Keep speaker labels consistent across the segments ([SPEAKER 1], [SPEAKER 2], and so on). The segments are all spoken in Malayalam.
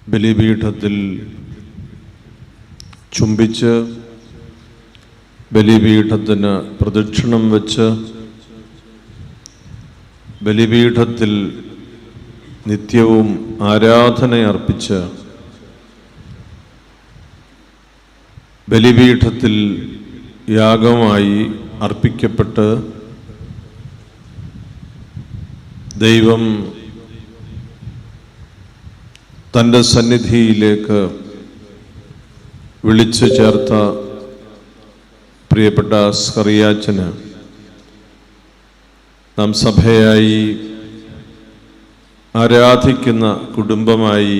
[SPEAKER 1] ബലിപീഠത്തിൽ ചുംബിച്ച് ബലിപീഠത്തിന് പ്രദക്ഷിണം വെച്ച് ബലിപീഠത്തിൽ നിത്യവും ആരാധനയർപ്പിച്ച് ബലിപീഠത്തിൽ യാഗമായി അർപ്പിക്കപ്പെട്ട് ദൈവം തൻ്റെ സന്നിധിയിലേക്ക് വിളിച്ചു ചേർത്ത പ്രിയപ്പെട്ട സ്കറിയാച്ചന് നാം സഭയായി ആരാധിക്കുന്ന കുടുംബമായി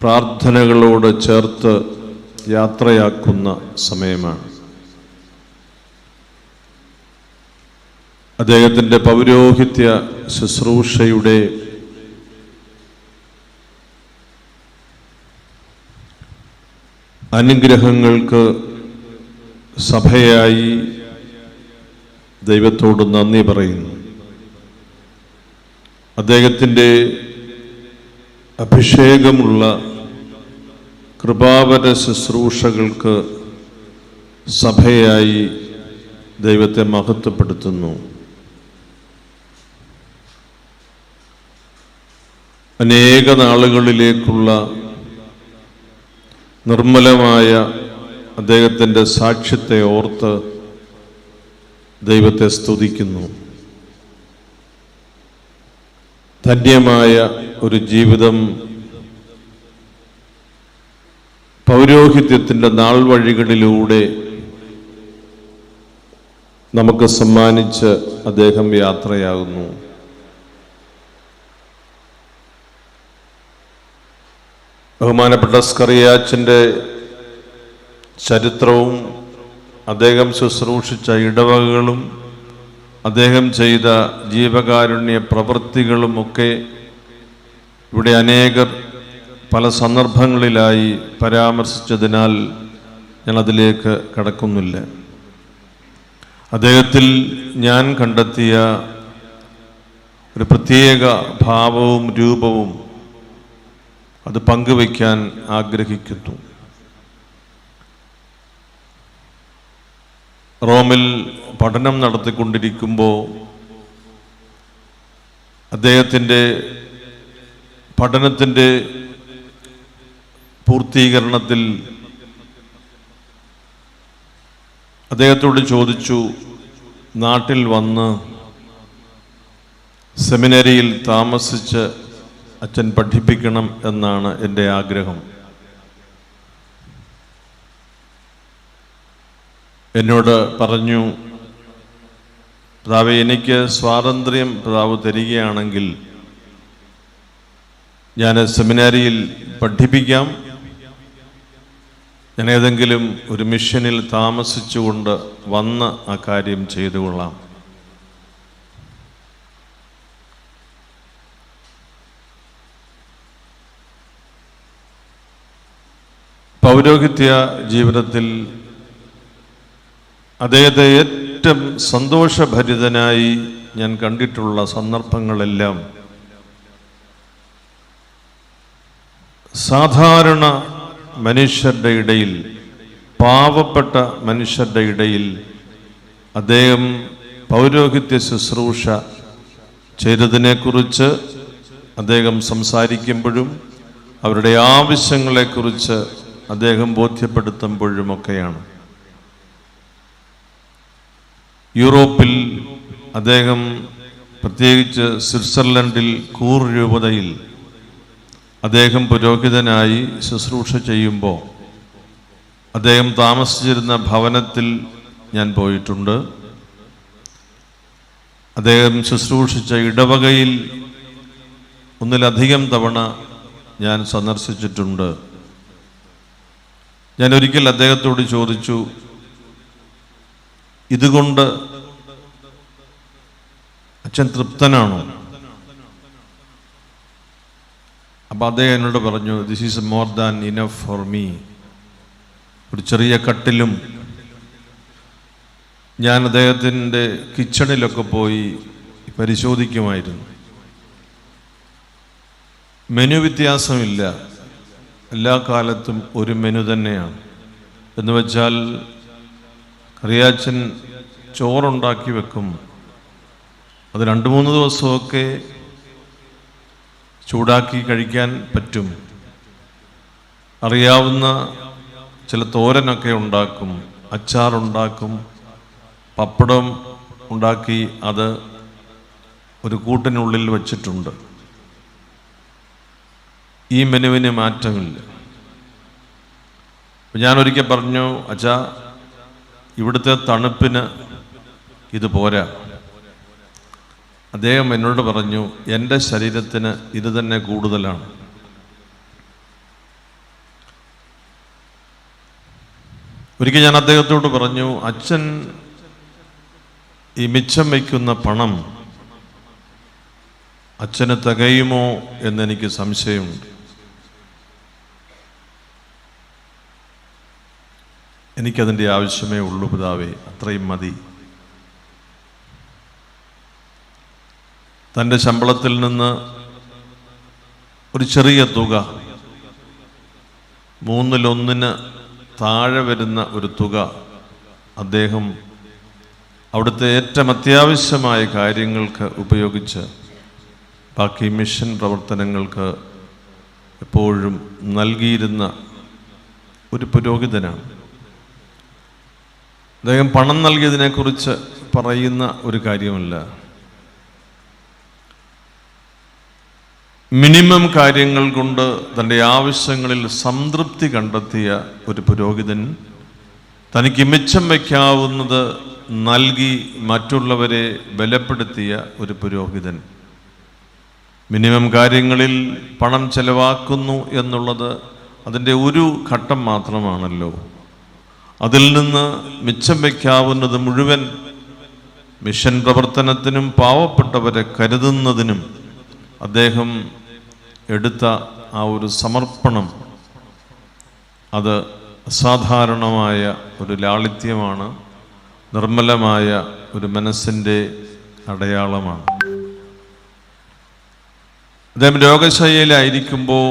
[SPEAKER 1] പ്രാർത്ഥനകളോട് ചേർത്ത് യാത്രയാക്കുന്ന സമയമാണ്. അദ്ദേഹത്തിൻ്റെ പൗരോഹിത്യ ശുശ്രൂഷയുടെ അനുഗ്രഹങ്ങൾക്ക് സഭയായി ദൈവത്തോട് നന്ദി പറയുന്നു. അദ്ദേഹത്തിൻ്റെ അഭിഷേകമുള്ള കൃപാവര ശുശ്രൂഷകൾക്ക് സഭയായി ദൈവത്തെ മഹത്വപ്പെടുത്തുന്നു. അനേക നാളുകളിലേക്കുള്ള നിർമ്മലമായ അദ്ദേഹത്തിൻ്റെ സാക്ഷ്യത്തെ ഓർത്ത് ദൈവത്തെ സ്തുതിക്കുന്നു. ധന്യമായ ഒരു ജീവിതം പൗരോഹിത്യത്തിൻ്റെ നാൾ വഴികളിലൂടെ നമുക്ക് സമ്മാനിച്ച് അദ്ദേഹം യാത്രയാകുന്നു. ബഹുമാനപ്പെട്ട സ്കറിയാച്ചൻ്റെ ചരിത്രവും അദ്ദേഹം ശുശ്രൂഷിച്ച ഇടവകകളും അദ്ദേഹം ചെയ്ത ജീവകാരുണ്യ പ്രവൃത്തികളുമൊക്കെ ഇവിടെ അനേകർ പല സന്ദർഭങ്ങളിലായി പരാമർശിച്ചതിനാൽ ഞാൻ അതിലേക്ക് കടക്കുന്നില്ല. അദ്ദേഹത്തിൽ ഞാൻ കണ്ടെത്തിയ ഒരു പ്രത്യേക ഭാവവും രൂപവും അത് പങ്കുവയ്ക്കാൻ ആഗ്രഹിക്കുന്നു. റോമിൽ പഠനം നടത്തിക്കൊണ്ടിരിക്കുമ്പോൾ അദ്ദേഹത്തിൻ്റെ പഠനത്തിൻ്റെ പൂർത്തീകരണത്തിൽ അദ്ദേഹത്തോട് ചോദിച്ചു, നാട്ടിൽ വന്ന് സെമിനറിയിൽ താമസിച്ച് അച്ഛൻ പഠിപ്പിക്കണം എന്നാണ് എൻ്റെ ആഗ്രഹം. എന്നോട് പറഞ്ഞു, പിതാവേ, എനിക്ക് സ്വാതന്ത്ര്യം പിതാവ് തരികയാണെങ്കിൽ ഞാൻ സെമിനാരിയിൽ പഠിപ്പിക്കാം. ഞാൻ ഏതെങ്കിലും ഒരു മിഷനിൽ താമസിച്ചുകൊണ്ട് വന്ന് ആ കാര്യം ചെയ്തുകൊള്ളാം. പൗരോഹിത്യ ജീവിതത്തിൽ അദ്ദേഹത്തെ ഏറ്റവും സന്തോഷഭരിതനായി ഞാൻ കണ്ടിട്ടുള്ള സന്ദർഭങ്ങളെല്ലാം സാധാരണ മനുഷ്യരുടെ ഇടയിൽ, പാവപ്പെട്ട മനുഷ്യരുടെ ഇടയിൽ അദ്ദേഹം പൗരോഹിത്യ ശുശ്രൂഷ ചെയ്തതിനെക്കുറിച്ച് അദ്ദേഹം സംസാരിക്കുമ്പോഴും അവരുടെ ആവശ്യങ്ങളെക്കുറിച്ച് അദ്ദേഹം ബോധ്യപ്പെടുത്തുമ്പോഴുമൊക്കെയാണ്. യൂറോപ്പിൽ അദ്ദേഹം, പ്രത്യേകിച്ച് സ്വിറ്റ്സർലൻഡിൽ കൂർ രൂപതയിൽ അദ്ദേഹം പുരോഹിതനായി ശുശ്രൂഷ ചെയ്യുമ്പോൾ അദ്ദേഹം താമസിച്ചിരുന്ന ഭവനത്തിൽ ഞാൻ പോയിട്ടുണ്ട്. അദ്ദേഹം ശുശ്രൂഷിച്ച ഇടവകയിൽ ഒന്നിലധികം തവണ ഞാൻ സന്ദർശിച്ചിട്ടുണ്ട്. ഞാൻ ഒരിക്കൽ അദ്ദേഹത്തോട് ചോദിച്ചു, ഇതുകൊണ്ട് അച്ഛൻ തൃപ്തനാണോ? അപ്പം അദ്ദേഹം എന്നോട് പറഞ്ഞു, this is more than enough for me. ഒരു ചെറിയ കട്ടിലും ഞാൻ അദ്ദേഹത്തിൻ്റെ കിച്ചണിലൊക്കെ പോയി പരിശോധിക്കുമായിരുന്നു. മെനു വ്യത്യാസമില്ല, എല്ലാ കാലത്തും ഒരു മെനു തന്നെയാണ്. എന്ന് വെച്ചാൽ കറിയാച്ചൻ ചോറുണ്ടാക്കി വെക്കും, അത് 2-3 ദിവസമൊക്കെ ചൂടാക്കി കഴിക്കാൻ പറ്റും. അറിയാവുന്ന ചില തോരനൊക്കെ ഉണ്ടാക്കും, അച്ചാറുണ്ടാക്കും, പപ്പടം ഉണ്ടാക്കി അത് ഒരു കൂട്ടിനുള്ളിൽ വച്ചിട്ടുണ്ട്. ഈ മെനുവിന് മാറ്റമില്ല. ഞാനൊരിക്കൽ പറഞ്ഞു, അച്ഛാ ഇവിടുത്തെ തണുപ്പിന് ഇത് പോരാ. അദ്ദേഹം എന്നോട് പറഞ്ഞു, എൻ്റെ ശരീരത്തിന് ഇത് തന്നെ കൂടുതലാണ്. ഒരിക്കൽ ഞാൻ അദ്ദേഹത്തോട് പറഞ്ഞു, അച്ഛൻ ഈ മിച്ചം വയ്ക്കുന്ന പണം അച്ഛന് തികയുമോ എന്നെനിക്ക് സംശയമുണ്ട്. എനിക്കതിൻ്റെ ആവശ്യമേ ഉള്ളൂ പിതാവേ, അത്രയും മതി. തൻ്റെ ശമ്പളത്തിൽ നിന്ന് ഒരു ചെറിയ തുക, 1/3 താഴെ വരുന്ന ഒരു തുക അദ്ദേഹം അവിടുത്തെ ഏറ്റവും അത്യാവശ്യമായ കാര്യങ്ങൾക്ക് ഉപയോഗിച്ച് ബാക്കി മിഷൻ പ്രവർത്തനങ്ങൾക്ക് എപ്പോഴും നൽകിയിരുന്ന ഒരു പുരോഹിതനാണ്. അദ്ദേഹം പണം നൽകിയതിനെക്കുറിച്ച് പറയുന്ന ഒരു കാര്യമല്ല, മിനിമം കാര്യങ്ങൾ കൊണ്ട് തൻ്റെ ആവശ്യങ്ങളിൽ സംതൃപ്തി കണ്ടെത്തിയ ഒരു പുരോഹിതൻ, തനിക്ക് മിച്ചം വയ്ക്കാവുന്നത് നൽകി മറ്റുള്ളവരെ ബലപ്പെടുത്തിയ ഒരു പുരോഹിതൻ. മിനിമം കാര്യങ്ങളിൽ പണം ചെലവാക്കുന്നു എന്നുള്ളത് അതിൻ്റെ ഒരു ഘട്ടം മാത്രമാണല്ലോ. അതിൽ നിന്ന് മിച്ചം വയ്ക്കാവുന്നത് മുഴുവൻ മിഷൻ പ്രവർത്തനത്തിനും പാവപ്പെട്ടവരെ കരുതുന്നതിനും അദ്ദേഹം എടുത്ത ആ ഒരു സമർപ്പണം, അത് അസാധാരണമായ ഒരു ലാളിത്യമാണ്, നിർമ്മലമായ ഒരു മനസ്സിൻ്റെ അടയാളമാണ്. അദ്ദേഹം രോഗശയ്യയിലായിരിക്കുമ്പോൾ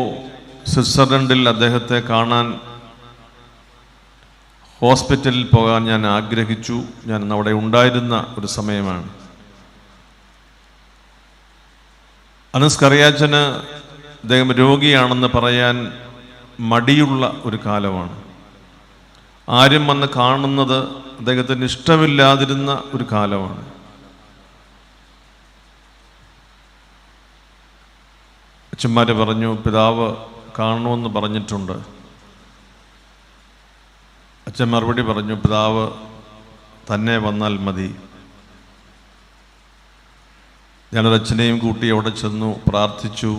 [SPEAKER 1] സ്വിറ്റ്സർലൻഡിൽ അദ്ദേഹത്തെ കാണാൻ ഹോസ്പിറ്റലിൽ പോകാൻ ഞാൻ ആഗ്രഹിച്ചു. ഞാൻ അവിടെ ഉണ്ടായിരുന്ന ഒരു സമയമാണ്. അന്ന് സ്കറിയാച്ചന് അദ്ദേഹം രോഗിയാണെന്ന് പറയാൻ മടിയുള്ള ഒരു കാലമാണ്. ആരും വന്ന് കാണുന്നത് അദ്ദേഹത്തിന് ഇഷ്ടമില്ലാതിരുന്ന ഒരു കാലമാണ്. അച്ഛന്മാർ പറഞ്ഞു, പിതാവ് കാണണമെന്ന് പറഞ്ഞിട്ടുണ്ട്. അച്ഛൻ മറുപടി പറഞ്ഞു, പിതാവ് തന്നെ വന്നാൽ മതി. ഞാനൊരച്ഛനെയും കൂട്ടി അവിടെ ചെന്നു, പ്രാർത്ഥിച്ചു.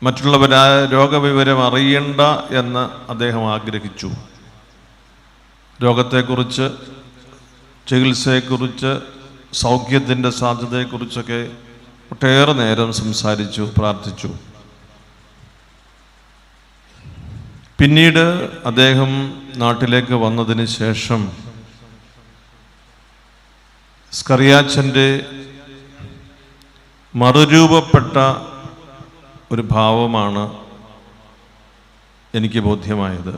[SPEAKER 1] മറ്റുള്ളവരാ രോഗവിവരം അറിയണ്ട എന്ന് അദ്ദേഹം ആഗ്രഹിച്ചു. രോഗത്തെക്കുറിച്ച്, ചികിത്സയെക്കുറിച്ച്, സൗഖ്യത്തിൻ്റെ സാധ്യതയെക്കുറിച്ചൊക്കെ ഒട്ടേറെ നേരം സംസാരിച്ചു, പ്രാർത്ഥിച്ചു. പിന്നീട് അദ്ദേഹം നാട്ടിലേക്ക് വന്നതിന് ശേഷം സ്കറിയാച്ചൻ്റെ മറുരൂപപ്പെട്ട ഒരു ഭാവമാണ് എനിക്ക് ബോധ്യമായത്.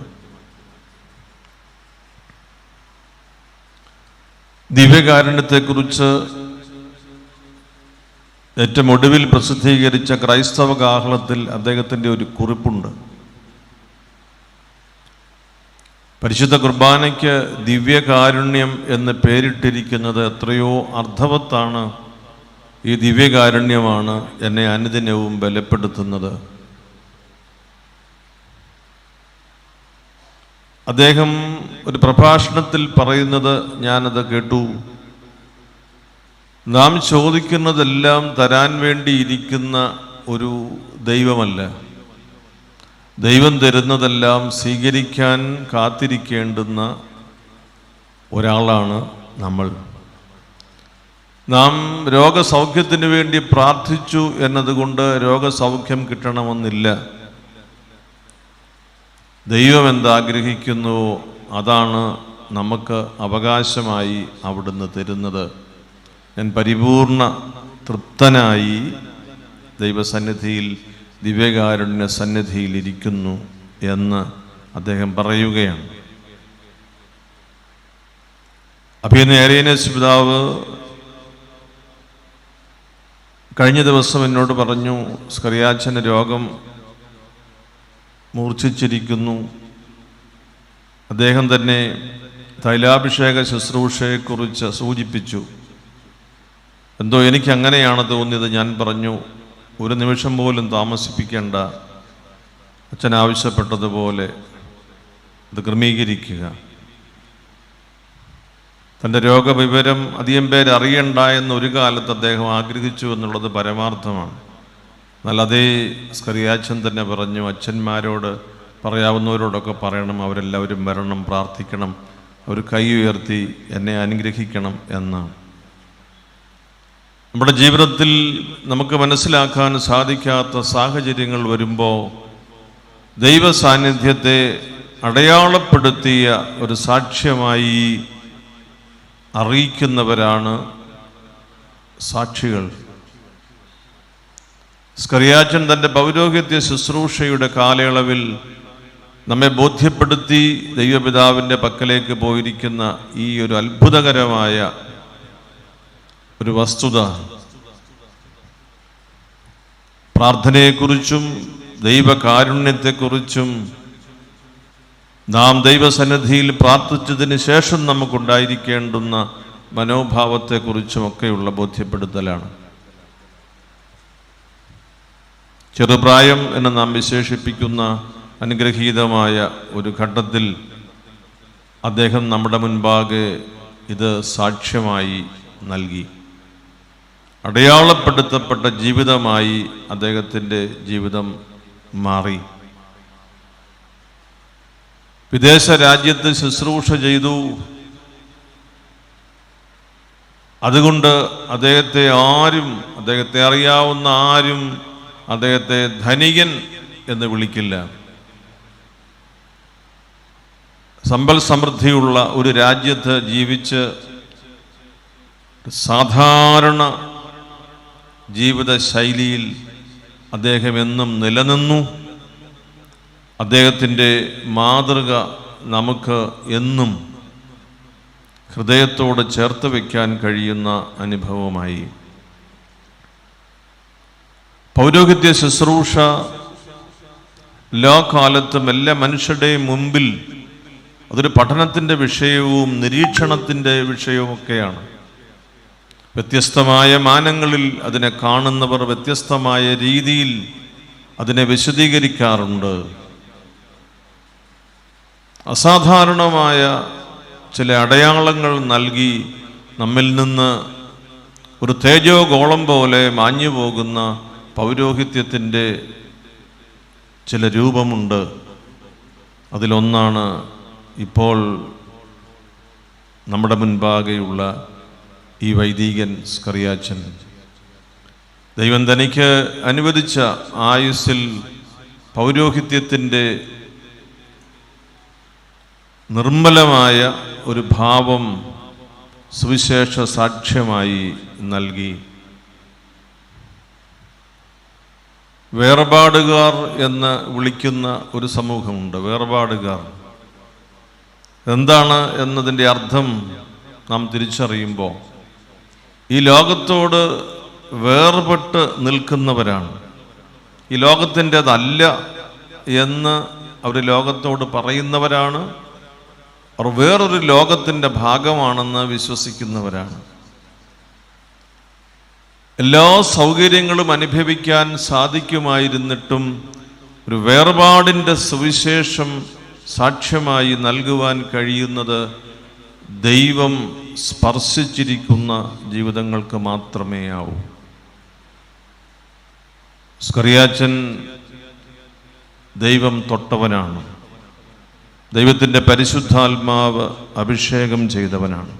[SPEAKER 1] ദിവ്യകാരുണ്യത്തെക്കുറിച്ച് ഏറ്റവും ഒടുവിൽ പ്രസിദ്ധീകരിച്ച ക്രൈസ്തവ കാഹളത്തിൽ അദ്ദേഹത്തിൻ്റെ ഒരു കുറിപ്പുണ്ട്. പരിശുദ്ധ കുർബാനയ്ക്ക് ദിവ്യകാരുണ്യം എന്ന് പേരിട്ടിരിക്കുന്നത് എത്രയോ അർത്ഥവത്താണ്. ഈ ദിവ്യകാരുണ്യമാണ് എന്നെ അനുദിനവും ബലപ്പെടുത്തുന്നത്. അദ്ദേഹം ഒരു പ്രഭാഷണത്തിൽ പറയുന്നത് ഞാനത് കേട്ടു. നാം ചോദിക്കുന്നതെല്ലാം തരാൻ വേണ്ടിയിരിക്കുന്ന ഒരു ദൈവമല്ല, ദൈവം തരുന്നതെല്ലാം സ്വീകരിക്കാൻ കാത്തിരിക്കേണ്ടുന്ന ഒരാളാണ് നമ്മൾ. നാം രോഗസൗഖ്യത്തിന് വേണ്ടി പ്രാർത്ഥിച്ചു എന്നതുകൊണ്ട് രോഗസൗഖ്യം കിട്ടണമെന്നില്ല. ദൈവം എന്താഗ്രഹിക്കുന്നുവോ അതാണ് നമുക്ക് അവകാശമായി അവിടുന്ന് തരുന്നത്. ഞാൻ പരിപൂർണ തൃപ്തനായി ദൈവസന്നിധിയിൽ, ദിവ്യകാരുണ്യ സന്നിധിയിൽ ഇരിക്കുന്നു എന്ന് അദ്ദേഹം പറയുകയാണ്. അഭിനന്ദ ഏലിയാനേസ് പിതാവ് കഴിഞ്ഞ ദിവസം എന്നോട് പറഞ്ഞു, സ്കറിയാച്ചന് രോഗം മൂർച്ഛിച്ചിരിക്കുന്നു. അദ്ദേഹം തന്നെ തൈലാഭിഷേക ശുശ്രൂഷയെക്കുറിച്ച് സൂചിപ്പിച്ചു. എന്തോ എനിക്ക് അങ്ങനെയാണ് തോന്നിയത്. ഞാൻ പറഞ്ഞു, ഒരു നിമിഷം പോലും താമസിപ്പിക്കേണ്ട, അച്ഛൻ ആവശ്യപ്പെട്ടതുപോലെ അത് ക്രമീകരിക്കുക. തൻ്റെ രോഗവിവരം അധികം പേര് അറിയണ്ട എന്ന് ഒരു കാലത്ത് അദ്ദേഹം ആഗ്രഹിച്ചു എന്നുള്ളത് പരമാർത്ഥമാണ്. എന്നാൽ അതേ സ്കറിയാച്ചൻ തന്നെ പറഞ്ഞു, അച്ഛന്മാരോട് പറയാവുന്നവരോടൊക്കെ പറയണം, അവരെല്ലാവരും വരണം, പ്രാർത്ഥിക്കണം, അവർ കൈ ഉയർത്തി എന്നെ അനുഗ്രഹിക്കണം എന്ന്. നമ്മുടെ ജീവിതത്തിൽ നമുക്ക് മനസ്സിലാക്കാൻ സാധിക്കാത്ത സാഹചര്യങ്ങൾ വരുമ്പോൾ ദൈവ സാന്നിധ്യത്തെ അടയാളപ്പെടുത്തിയ ഒരു സാക്ഷ്യമായി അറിയിക്കുന്നവരാണ് സാക്ഷികൾ. സ്കറിയാച്ചൻ തൻ്റെ പൗരോഹിത്യ ശുശ്രൂഷയുടെ കാലയളവിൽ നമ്മെ ബോധ്യപ്പെടുത്തി ദൈവപിതാവിൻ്റെ പക്കലേക്ക് പോയിരിക്കുന്ന ഈ ഒരു അത്ഭുതകരമായ ഒരു വസ്തുത, പ്രാർത്ഥനയെക്കുറിച്ചും ദൈവകാരുണ്യത്തെക്കുറിച്ചും നാം ദൈവസന്നിധിയിൽ പ്രാർത്ഥിച്ചതിന് ശേഷം നമുക്കുണ്ടായിരിക്കേണ്ടുന്ന മനോഭാവത്തെക്കുറിച്ചുമൊക്കെയുള്ള ബോധ്യപ്പെടുത്തലാണ്. ചെറുപ്രായം എന്ന് നാം വിശേഷിപ്പിക്കുന്ന അനുഗ്രഹീതമായ ഒരു ഘട്ടത്തിൽ അദ്ദേഹം നമ്മുടെ മുൻപാകെ ഇത് സാക്ഷ്യമായി നൽകി. അടയാളപ്പെടുത്തപ്പെട്ട ജീവിതമായി അദ്ദേഹത്തിൻ്റെ ജീവിതം മാറി. വിദേശ രാജ്യത്ത് ശുശ്രൂഷ ചെയ്തു. അതുകൊണ്ട് അദ്ദേഹത്തെ അറിയാവുന്ന ആരും അദ്ദേഹത്തെ ധനികൻ എന്ന് വിളിക്കില്ല. സമ്പൽ സമൃദ്ധിയുള്ള ഒരു രാജ്യത്ത് ജീവിച്ച് സാധാരണ ജീവിത ശൈലിയിൽ അദ്ദേഹം എന്നും നിലനിന്നു. അദ്ദേഹത്തിൻ്റെ മാതൃക നമുക്ക് എന്നും ഹൃദയത്തോട് ചേർത്ത് വയ്ക്കാൻ കഴിയുന്ന അനുഭവമായി. പൗരോഹിത്യ ശുശ്രൂഷ എല്ലാ കാലത്തും എല്ലാ മനുഷ്യരുടെയും മുമ്പിൽ അതൊരു പഠനത്തിൻ്റെ വിഷയവും നിരീക്ഷണത്തിൻ്റെ വിഷയവുമൊക്കെയാണ്. വ്യത്യസ്തമായ മാനങ്ങളിൽ അതിനെ കാണുന്നവർ വ്യത്യസ്തമായ രീതിയിൽ അതിനെ വിശദീകരിക്കാറുണ്ട്. അസാധാരണമായ ചില അടയാളങ്ങൾ നൽകി നമ്മിൽ നിന്ന് ഒരു തേജോ ഗോളം പോലെ മാഞ്ഞു പോകുന്ന പൗരോഹിത്യത്തിൻ്റെ ചില രൂപമുണ്ട്. അതിലൊന്നാണ് ഇപ്പോൾ നമ്മുടെ മുൻപാകെയുള്ള ഈ വൈദികൻ സ്കറിയാച്ചൻ. ദൈവം തനിക്ക് അനുവദിച്ച ആയുസ്സിൽ പൗരോഹിത്യത്തിൻ്റെ നിർമ്മലമായ ഒരു ഭാവം സുവിശേഷ സാക്ഷ്യമായി നൽകി. വേർപാടുകാർ എന്ന് വിളിക്കുന്ന ഒരു സമൂഹമുണ്ട്. വേർപാടുകാർ എന്താണ് എന്നതിൻ്റെ അർത്ഥം നാം തിരിച്ചറിയുമ്പോൾ ഈ ലോകത്തോട് വേർപെട്ട് നിൽക്കുന്നവരാണ്. ഈ ലോകത്തിൻ്റെതല്ല എന്ന് അവർ ലോകത്തോട് പറയുന്നവരാണ്. അവർ വേറൊരു ലോകത്തിൻ്റെ ഭാഗമാണെന്ന് വിശ്വസിക്കുന്നവരാണ്. എല്ലാ സൗകര്യങ്ങളും അനുഭവിക്കാൻ സാധിക്കുമായിരുന്നിട്ടും ഒരു വേർപാടിൻ്റെ സുവിശേഷം സാക്ഷ്യമായി നൽകുവാൻ കഴിയുന്നത് ദൈവം സ്പർശിച്ചിരിക്കുന്ന ജീവിതങ്ങൾക്ക് മാത്രമേ ആവൂ. സ്കറിയാച്ചൻ ദൈവം തൊട്ടവനാണ്. ദൈവത്തിൻ്റെ പരിശുദ്ധാത്മാവ് അഭിഷേകം ചെയ്തവനാണ്.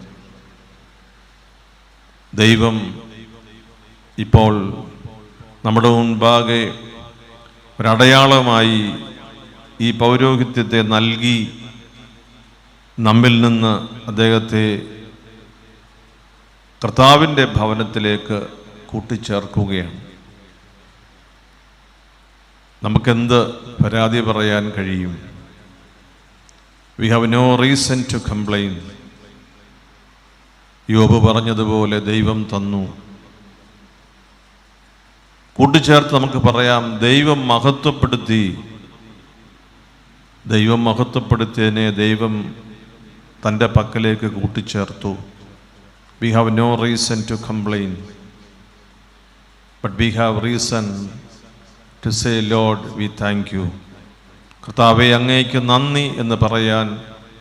[SPEAKER 1] ദൈവം ഇപ്പോൾ നമ്മുടെ മുൻപാകെ ഒരടയാളമായി ഈ പൗരോഹിത്യത്തെ നൽകി നമ്മിൽ നിന്ന് അദ്ദേഹത്തെ കർത്താവിൻ്റെ ഭവനത്തിലേക്ക് കൂട്ടിച്ചേർക്കുകയാണ്. നമുക്കെന്ത് പരാതി പറയാൻ കഴിയും? We have no reason to complain. യോബ് പറഞ്ഞതുപോലെ ദൈവം തന്നു. കൂട്ടിച്ചേർത്ത് നമുക്ക് പറയാം, ദൈവം മഹത്വപ്പെടുത്തി. ദൈവം മഹത്വപ്പെടുത്തിയതിനെ ദൈവം തൻ്റെ പക്കലേക്ക് കൂട്ടിച്ചേർത്തു. We have no reason to complain, but we have reason to say, Lord, we thank you. കർത്താവേ, അങ്ങേക്ക് നന്ദി എന്ന് പറയാൻ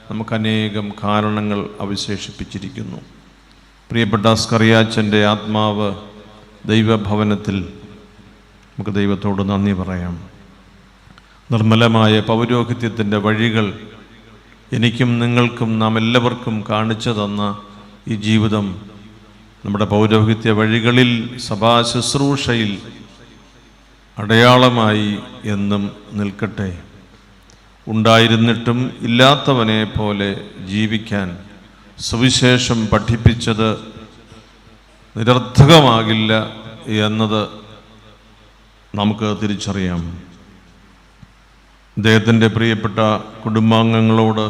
[SPEAKER 1] നമുക്ക് അനേകം കാരണങ്ങൾ അവശേഷിപ്പിച്ചിരിക്കുന്നു. പ്രിയപ്പെട്ട സ്കറിയാച്ചൻ്റെ ആത്മാവ് ദൈവഭവനത്തിൽ, നമുക്ക് ദൈവത്തോട് നന്ദി പറയാം. നിർമ്മലമായ പൗരോഹിത്യത്തിൻ്റെ വഴികൾ എനിക്കും നിങ്ങൾക്കും നാം എല്ലാവർക്കും കാണിച്ചു തന്ന ഈ ജീവിതം നമ്മുടെ പൗരോഹിത്യ വഴികളിൽ, സഭാ ശുശ്രൂഷയിൽ അടയാളമായി എന്നും നിൽക്കട്ടെ. ഉണ്ടായിരുന്നിട്ടും ഇല്ലാത്തവനെ പോലെ ജീവിക്കാൻ സുവിശേഷം പഠിപ്പിച്ചത് നിരർത്ഥകമാകില്ല എന്നത് നമുക്ക് തിരിച്ചറിയാം. അദ്ദേഹത്തിൻ്റെ പ്രിയപ്പെട്ട കുടുംബാംഗങ്ങളോട്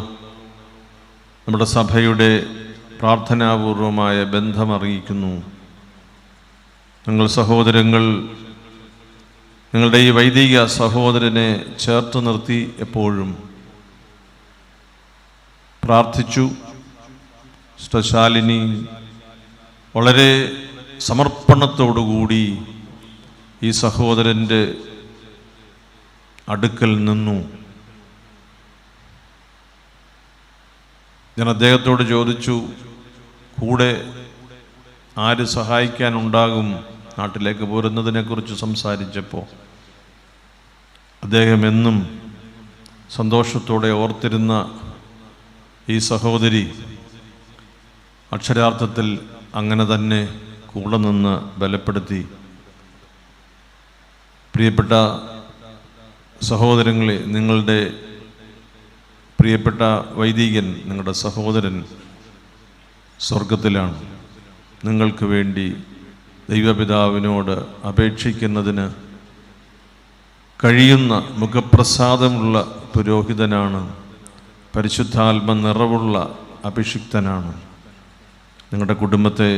[SPEAKER 1] നമ്മുടെ സഭയുടെ പ്രാർത്ഥനാപൂർവമായ ബന്ധം അറിയിക്കുന്നു. നിങ്ങൾ സഹോദരങ്ങൾ, നിങ്ങളുടെ ഈ വൈദിക സഹോദരനെ ചേർത്ത് നിർത്തി എപ്പോഴും പ്രാർത്ഥിച്ചു. ശാലിനി വളരെ സമർപ്പണത്തോടുകൂടി ഈ സഹോദരൻ്റെ അടുക്കൽ നിന്നു. ഞാൻ അദ്ദേഹത്തോട് ചോദിച്ചു, കൂടെ ആര് സഹായിക്കാനുണ്ടാകും നാട്ടിലേക്ക് പോരുന്നതിനെക്കുറിച്ച് സംസാരിച്ചപ്പോൾ അദ്ദേഹം എന്നും സന്തോഷത്തോടെ ഓർത്തിരുന്ന ഈ സഹോദരി അക്ഷരാർത്ഥത്തിൽ അങ്ങനെ തന്നെ കൂടെ നിന്ന് ബലപ്പെടുത്തി. പ്രിയപ്പെട്ട സഹോദരങ്ങളെ, നിങ്ങളുടെ പ്രിയപ്പെട്ട വൈദികൻ, നിങ്ങളുടെ സഹോദരൻ സ്വർഗത്തിലാണ്. നിങ്ങൾക്ക് വേണ്ടി ദൈവപിതാവിനോട് അപേക്ഷിക്കുന്നതിന് കഴിയുന്ന മുഖപ്രസാദമുള്ള പുരോഹിതനാണ്. പരിശുദ്ധാത്മ നിറവുള്ള അഭിഷിക്തനാണ്. നിങ്ങളുടെ കുടുംബത്തെ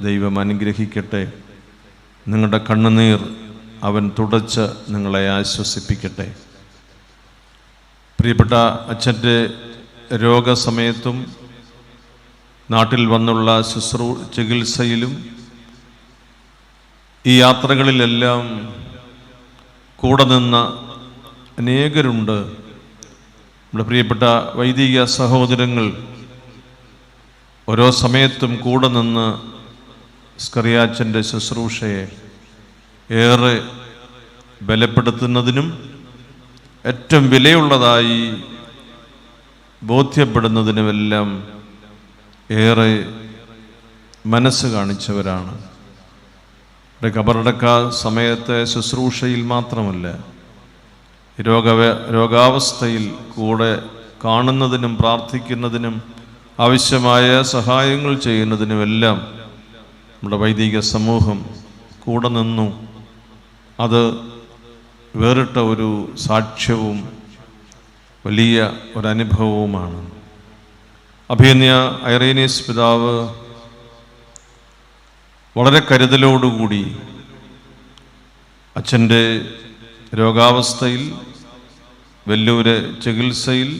[SPEAKER 1] ദൈവം അനുഗ്രഹിക്കട്ടെ. നിങ്ങളുടെ കണ്ണുനീർ അവൻ തുടച്ച് നിങ്ങളെ ആശ്വസിപ്പിക്കട്ടെ. പ്രിയപ്പെട്ട അച്ഛൻ്റെ രോഗസമയത്തും നാട്ടിൽ വന്നുള്ള ചികിത്സയിലും ഈ യാത്രകളിലെല്ലാം കൂടെ നിന്ന അനേകരുണ്ട്. നമ്മുടെ പ്രിയപ്പെട്ട വൈദിക സഹോദരങ്ങൾ ഓരോ സമയത്തും കൂടെ നിന്ന് സ്കറിയാച്ചൻ്റെ ശുശ്രൂഷയെ ഏറെ ബലപ്പെടുത്തുന്നതിനും ഏറ്റവും വിലയുള്ളതായി ബോധ്യപ്പെടുന്നതിനുമെല്ലാം ഏറെ മനസ്സ് കാണിച്ചവരാണ്. കബറടക്ക സമയത്തെ ശുശ്രൂഷയിൽ മാത്രമല്ല, രോഗാവസ്ഥയിൽ കൂടെ കാണുന്നതിനും പ്രാർത്ഥിക്കുന്നതിനും ആവശ്യമായ സഹായങ്ങൾ ചെയ്യുന്നതിനുമെല്ലാം നമ്മുടെ വൈദിക സമൂഹം കൂടെ നിന്നു. അത് വേറിട്ട ഒരു സാക്ഷ്യവും വലിയ ഒരനുഭവവുമാണ്. അഭിനയ ഐറേനിയസ് പിതാവ് വളരെ കരുതലോടുകൂടി അച്ഛൻ്റെ രോഗാവസ്ഥയിൽ, വെല്ലൂര് ചികിത്സയിൽ,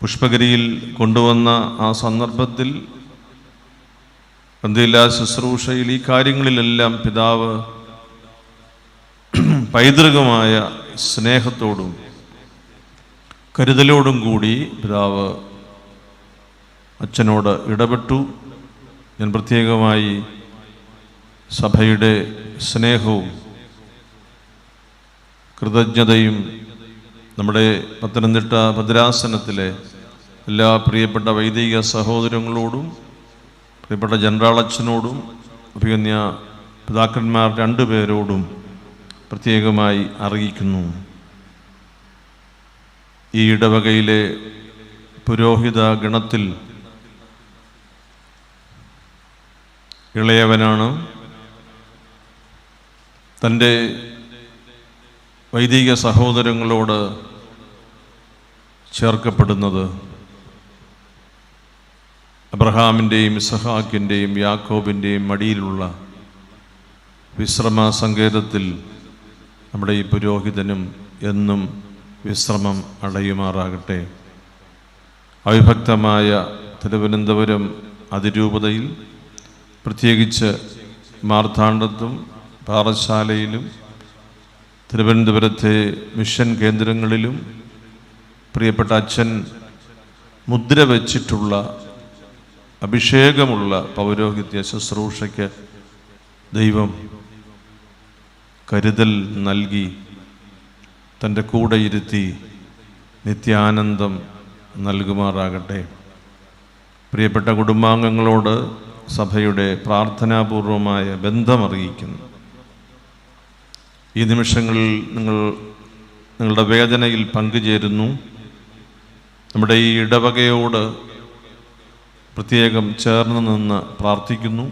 [SPEAKER 1] പുഷ്പഗിരിയിൽ കൊണ്ടുവന്ന ആ സന്ദർഭത്തിൽ, പന്തിയില്ലാ ശുശ്രൂഷയിൽ, ഈ കാര്യങ്ങളിലെല്ലാം പിതാവ് പൈതൃകമായ സ്നേഹത്തോടും കരുതലോടും കൂടി പിതാവ് അച്ഛനോട് ഇടപെട്ടു. ഞാൻ പ്രത്യേകമായി സഭയുടെ സ്നേഹവും കൃതജ്ഞതയും നമ്മുടെ പത്തനംതിട്ട ഭദ്രാസനത്തിലെ എല്ലാ പ്രിയപ്പെട്ട വൈദിക സഹോദരങ്ങളോടും പ്രിയപ്പെട്ട ജനറാൾ അച്ഛനോടും അഭിഗമ്യ പിതാക്കന്മാർ രണ്ടുപേരോടും പ്രത്യേകമായി അറിയിക്കുന്നു. ഈ ഇടവകയിലെ പുരോഹിത ഗണത്തിൽ ഇളയവനാണ്. തൻ്റെ വൈദിക സഹോദരങ്ങളോട് ചേർക്കപ്പെടുന്നത് അബ്രഹാമിൻ്റെയും ഇസഹാക്കിൻ്റെയും യാക്കോബിൻ്റെയും മടിയിലുള്ള വിശ്രമ സങ്കേതത്തിൽ നമ്മുടെ ഈ പുരോഹിതനും എന്നും വിശ്രമം അടയുമാറാകട്ടെ. അവിഭക്തമായ തിരുവനന്തപുരം അതിരൂപതയിൽ, പ്രത്യേകിച്ച് മാർത്താണ്ഡത്തും പാറശാലയിലും തിരുവനന്തപുരത്തെ മിഷൻ കേന്ദ്രങ്ങളിലും പ്രിയപ്പെട്ട അച്ഛൻ മുദ്ര വച്ചിട്ടുള്ള അഭിഷേകമുള്ള പൗരോഹിത്യ ശുശ്രൂഷയ്ക്ക് ദൈവം കരുതൽ നൽകി തൻ്റെ കൂടെ ഇരുത്തി നിത്യാനന്ദം നൽകുമാറാകട്ടെ. പ്രിയപ്പെട്ട കുടുംബാംഗങ്ങളോട് സഭയുടെ പ്രാർത്ഥനാപൂർവമായ ബന്ധമറിയിക്കുന്നു. ഈ നിമിഷങ്ങളിൽ നിങ്ങളുടെ വേദനയിൽ പങ്കുചേരുന്നു. നമ്മുടെ ഈ ഇടവകയോട് പ്രത്യേകം ചേർന്ന് നിന്ന് പ്രാർത്ഥിക്കുന്നു.